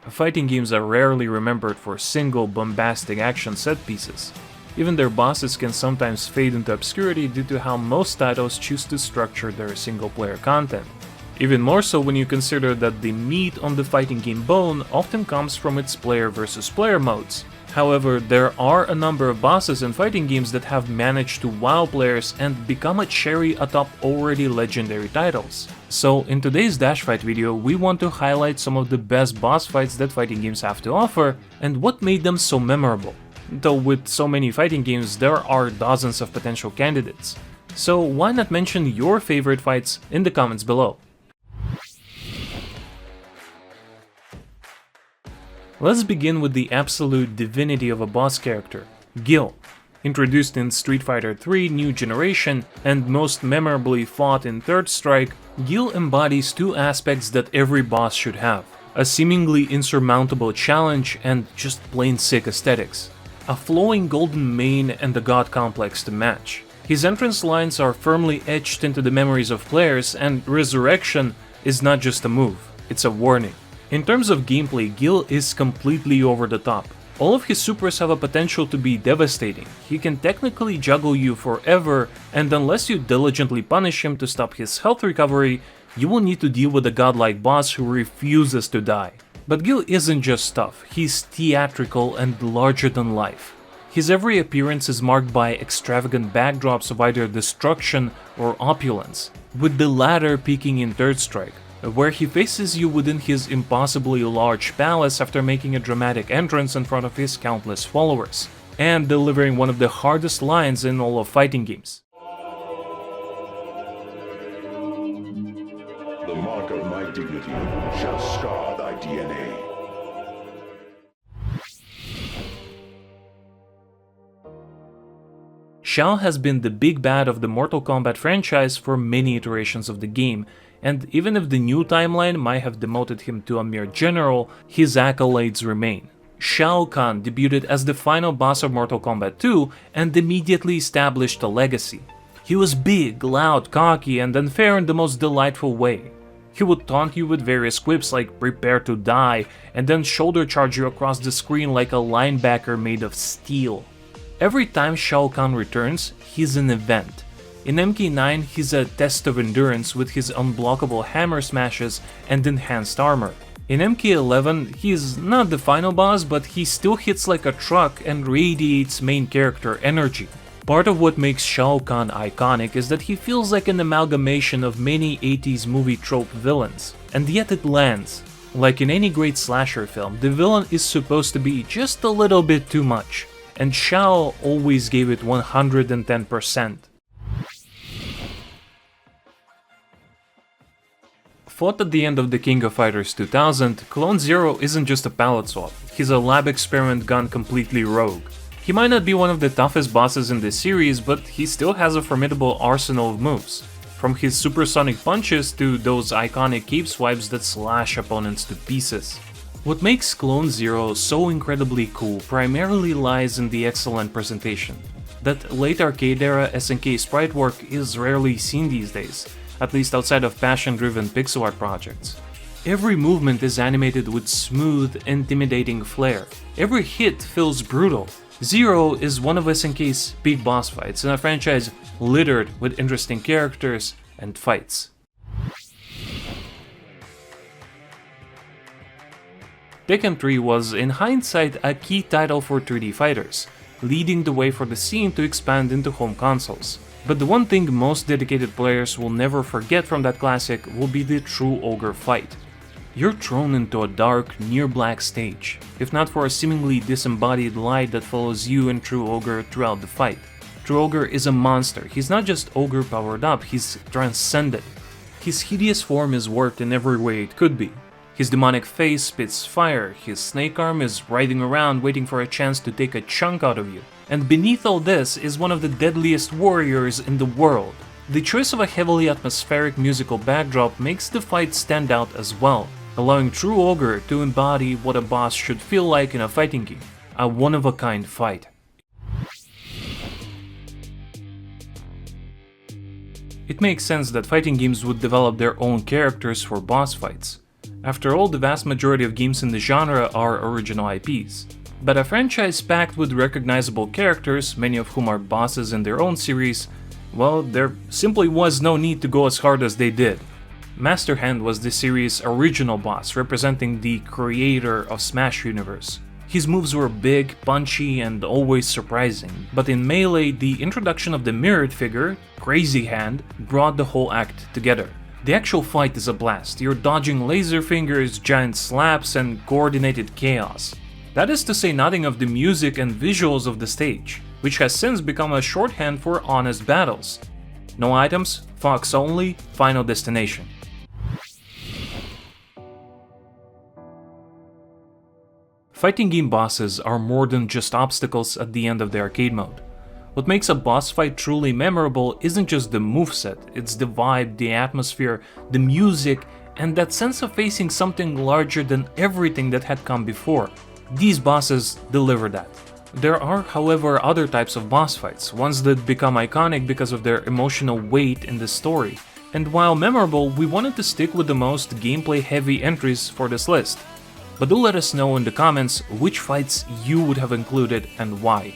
Fighting games are rarely remembered for single bombastic action set pieces. Even their bosses can sometimes fade into obscurity due to how most titles choose to structure their single-player content. Even more so when you consider that the meat on the fighting game bone often comes from its player versus player modes. However, there are a number of bosses in fighting games that have managed to wow players and become a cherry atop already legendary titles. So in today's DashFight video, we want to highlight some of the best boss fights that fighting games have to offer and what made them so memorable. Though with so many fighting games, there are dozens of potential candidates. So why not mention your favorite fights in the comments below? Let's begin with the absolute divinity of a boss character, Gil. Introduced in Street Fighter III New Generation and most memorably fought in Third Strike, Gil embodies two aspects that every boss should have: a seemingly insurmountable challenge and just plain sick aesthetics. A flowing golden mane and a god complex to match. His entrance lines are firmly etched into the memories of players, and Resurrection is not just a move, it's a warning. In terms of gameplay, Gil is completely over the top. All of his supers have a potential to be devastating. He can technically juggle you forever, and unless you diligently punish him to stop his health recovery, you will need to deal with a godlike boss who refuses to die. But Gil isn't just tough, he's theatrical and larger than life. His every appearance is marked by extravagant backdrops of either destruction or opulence, with the latter peaking in Third Strike, where he faces you within his impossibly large palace after making a dramatic entrance in front of his countless followers, and delivering one of the hardest lines in all of fighting games. The mark of my dignity shall scar thy DNA. Shao has been the big bad of the Mortal Kombat franchise for many iterations of the game, and even if the new timeline might have demoted him to a mere general, his accolades remain. Shao Kahn debuted as the final boss of Mortal Kombat 2 and immediately established a legacy. He was big, loud, cocky, and unfair in the most delightful way. He would taunt you with various quips like "prepare to die" and then shoulder charge you across the screen like a linebacker made of steel. Every time Shao Kahn returns, he's an event. In MK9, he's a test of endurance with his unblockable hammer smashes and enhanced armor. In MK11, he's not the final boss, but he still hits like a truck and radiates main character energy. Part of what makes Shao Kahn iconic is that he feels like an amalgamation of many 80s movie trope villains, and yet it lands. Like in any great slasher film, the villain is supposed to be just a little bit too much, and Shao always gave it 110%. Fought at the end of the King of Fighters 2000, Clone Zero isn't just a palette swap, he's a lab experiment gone completely rogue. He might not be one of the toughest bosses in this series, but he still has a formidable arsenal of moves. From his supersonic punches to those iconic cape swipes that slash opponents to pieces. What makes Clone Zero so incredibly cool primarily lies in the excellent presentation. That late arcade era SNK sprite work is rarely seen these days, at least outside of passion-driven pixel art projects. Every movement is animated with smooth, intimidating flair. Every hit feels brutal. Zero is one of SNK's big boss fights in a franchise littered with interesting characters and fights. Tekken 3 was, in hindsight, a key title for 3D fighters, leading the way for the scene to expand into home consoles. But the one thing most dedicated players will never forget from that classic will be the true Ogre fight. You're thrown into a dark, near-black stage, if not for a seemingly disembodied light that follows you and True Ogre throughout the fight. True Ogre is a monster. He's not just Ogre powered up, he's transcendent. His hideous form is warped in every way it could be. His demonic face spits fire, his snake arm is writhing around waiting for a chance to take a chunk out of you. And beneath all this is one of the deadliest warriors in the world. The choice of a heavily atmospheric musical backdrop makes the fight stand out as well, allowing True Ogre to embody what a boss should feel like in a fighting game, a one-of-a-kind fight. It makes sense that fighting games would develop their own characters for boss fights. After all, the vast majority of games in the genre are original IPs. But a franchise packed with recognizable characters, many of whom are bosses in their own series, well, there simply was no need to go as hard as they did. Masterhand was the series' original boss, representing the creator of Smash Universe. His moves were big, punchy, and always surprising, but in Melee, the introduction of the mirrored figure, Crazy Hand, brought the whole act together. The actual fight is a blast, you're dodging laser fingers, giant slaps, and coordinated chaos. That is to say nothing of the music and visuals of the stage, which has since become a shorthand for honest battles. No items, Fox only, final destination. Fighting game bosses are more than just obstacles at the end of the arcade mode. What makes a boss fight truly memorable isn't just the moveset, it's the vibe, the atmosphere, the music, and that sense of facing something larger than everything that had come before. These bosses deliver that. There are, however, other types of boss fights, ones that become iconic because of their emotional weight in the story. And while memorable, we wanted to stick with the most gameplay-heavy entries for this list. But do let us know in the comments which fights you would have included and why.